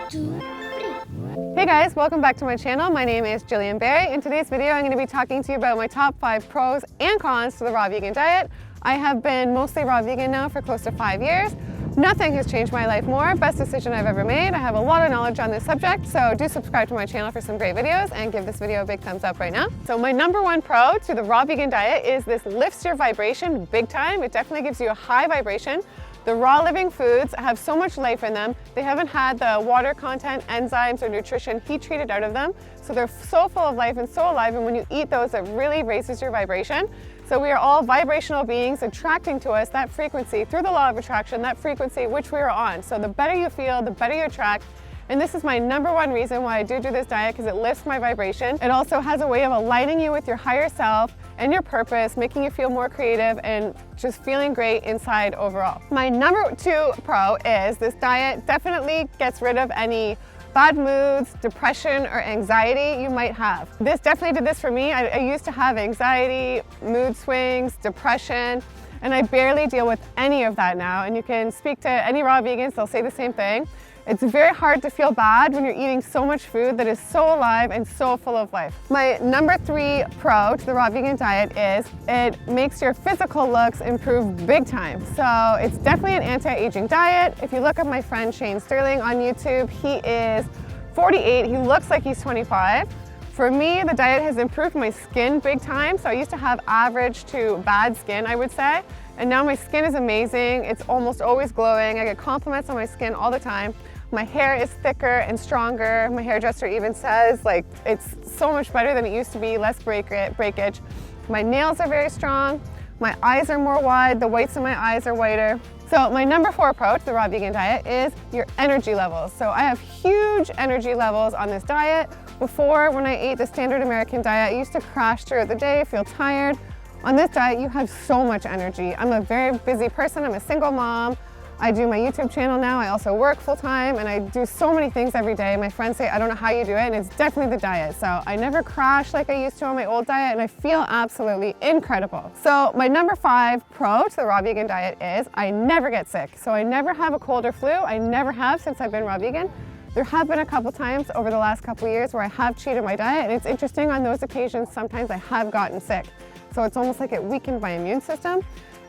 Hey guys, welcome back to my channel. My name is Gillian. In today's video, I'm going to be talking to you about my top 5 pros and cons to the raw vegan diet. I have been mostly raw vegan now for close to 5 years. Nothing has changed my life more. Best decision I've ever made. I have a lot of knowledge on this subject, so do subscribe to my channel for some great videos and give this video a big thumbs up right now. So my number 1 pro to the raw vegan diet is this lifts your vibration big time. It definitely gives you a high vibration. The raw living foods have so much life in them. They haven't had the water content, enzymes, or nutrition heat treated out of them. So they're so full of life and so alive, and when you eat those, it really raises your vibration. So we are all vibrational beings attracting to us that frequency through the law of attraction, that frequency which we are on. So the better you feel, the better you attract. And this is my number 1 reason why I do this diet, because it lifts my vibration. It also has a way of aligning you with your higher self and your purpose, making you feel more creative and just feeling great inside overall. My number 2 pro is this diet definitely gets rid of any bad moods, depression, or anxiety you might have. This definitely did this for me. I used to have anxiety, mood swings, depression, and I barely deal with any of that now. And you can speak to any raw vegans, they'll say the same thing. It's very hard to feel bad when you're eating so much food that is so alive and so full of life. My number 3 pro to the raw vegan diet is it makes your physical looks improve big time. So it's definitely an anti-aging diet. If you look at my friend Shane Sterling on YouTube, he is 48, he looks like he's 25. For me, the diet has improved my skin big time. So I used to have average to bad skin, I would say. And now my skin is amazing. It's almost always glowing. I get compliments on my skin all the time. My hair is thicker and stronger. My hairdresser even says like it's so much better than it used to be, less breakage. My nails are very strong. My eyes are more wide. The whites in my eyes are whiter. So my number 4 pro to the raw vegan diet is your energy levels. So I have huge energy levels on this diet. Before, when I ate the standard American diet, I used to crash throughout the day, feel tired. On this diet, you have so much energy. I'm a very busy person. I'm a single mom. I do my YouTube channel now. I also work full time and I do so many things every day. My friends say, I don't know how you do it, and it's definitely the diet. So I never crash like I used to on my old diet, and I feel absolutely incredible. So my number 5 pro to the raw vegan diet is I never get sick. So I never have a cold or flu. I never have since I've been raw vegan. There have been a couple times over the last couple years where I have cheated my diet, and it's interesting, on those occasions, sometimes I have gotten sick. So it's almost like it weakened my immune system.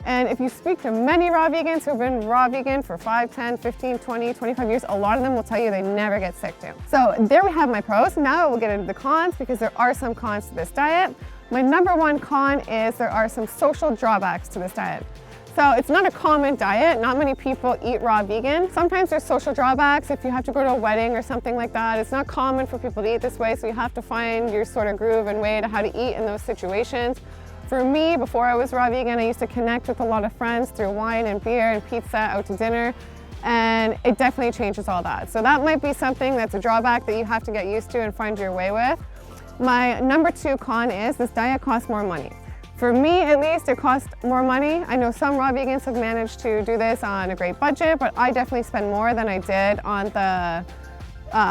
And if you speak to many raw vegans who've been raw vegan for 5, 10, 15, 20, 25 years, a lot of them will tell you they never get sick too. So there we have my pros. Now we'll get into the cons, because there are some cons to this diet. My number 1 con is there are some social drawbacks to this diet. So it's not a common diet. Not many people eat raw vegan. Sometimes there's social drawbacks if you have to go to a wedding or something like that. It's not common for people to eat this way, so you have to find your sort of groove and way to how to eat in those situations. For me, before I was raw vegan, I used to connect with a lot of friends through wine and beer and pizza, out to dinner, and it definitely changes all that. So that might be something that's a drawback that you have to get used to and find your way with. My number 2 con is this diet costs more money. For me, at least, it costs more money. I know some raw vegans have managed to do this on a great budget, but I definitely spend more than I did on the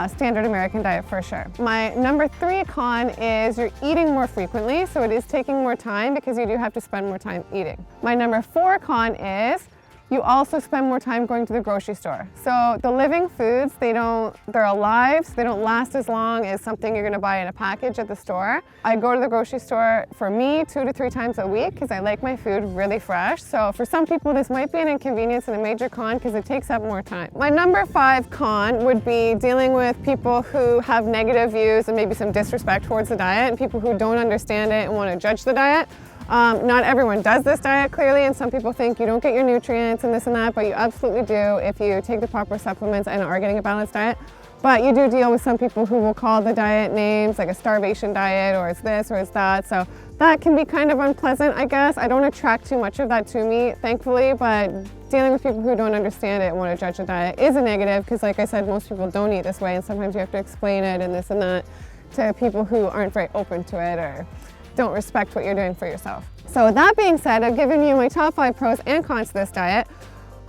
standard American diet for sure. My number 3 con is you're eating more frequently, so it is taking more time because you do have to spend more time eating. My number 4 con is you also spend more time going to the grocery store. So the living foods, they're alive, so they don't last as long as something you're gonna buy in a package at the store. I go to the grocery store, for me, 2 to 3 times a week, because I like my food really fresh. So for some people, this might be an inconvenience and a major con because it takes up more time. My number 5 con would be dealing with people who have negative views and maybe some disrespect towards the diet, and people who don't understand it and wanna judge the diet. Not everyone does this diet clearly, and some people think you don't get your nutrients and this and that, but you absolutely do if you take the proper supplements and are getting a balanced diet. But you do deal with some people who will call the diet names like a starvation diet, or it's this or it's that. So that can be kind of unpleasant, I guess. I don't attract too much of that to me, thankfully, but dealing with people who don't understand it and want to judge the diet is a negative, because like I said, most people don't eat this way, and sometimes you have to explain it and this and that to people who aren't very open to it or don't respect what you're doing for yourself. So that being said, I've given you my top 5 pros and cons to this diet.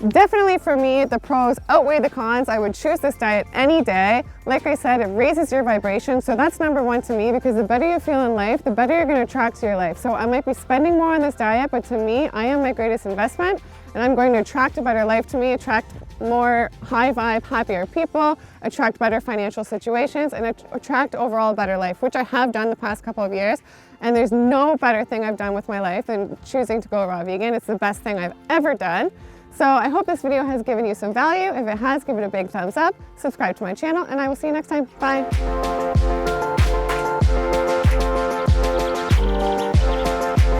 Definitely for me, the pros outweigh the cons. I would choose this diet any day. Like I said, it raises your vibration. So that's number 1 to me, because the better you feel in life, the better you're going to attract to your life. So I might be spending more on this diet, but to me, I am my greatest investment, and I'm going to attract a better life to me, attract more high vibe, happier people, attract better financial situations, and attract overall a better life, which I have done the past couple of years. And there's no better thing I've done with my life than choosing to go raw vegan. It's the best thing I've ever done. So I hope this video has given you some value. If it has, give it a big thumbs up, subscribe to my channel, and I will see you next time. Bye.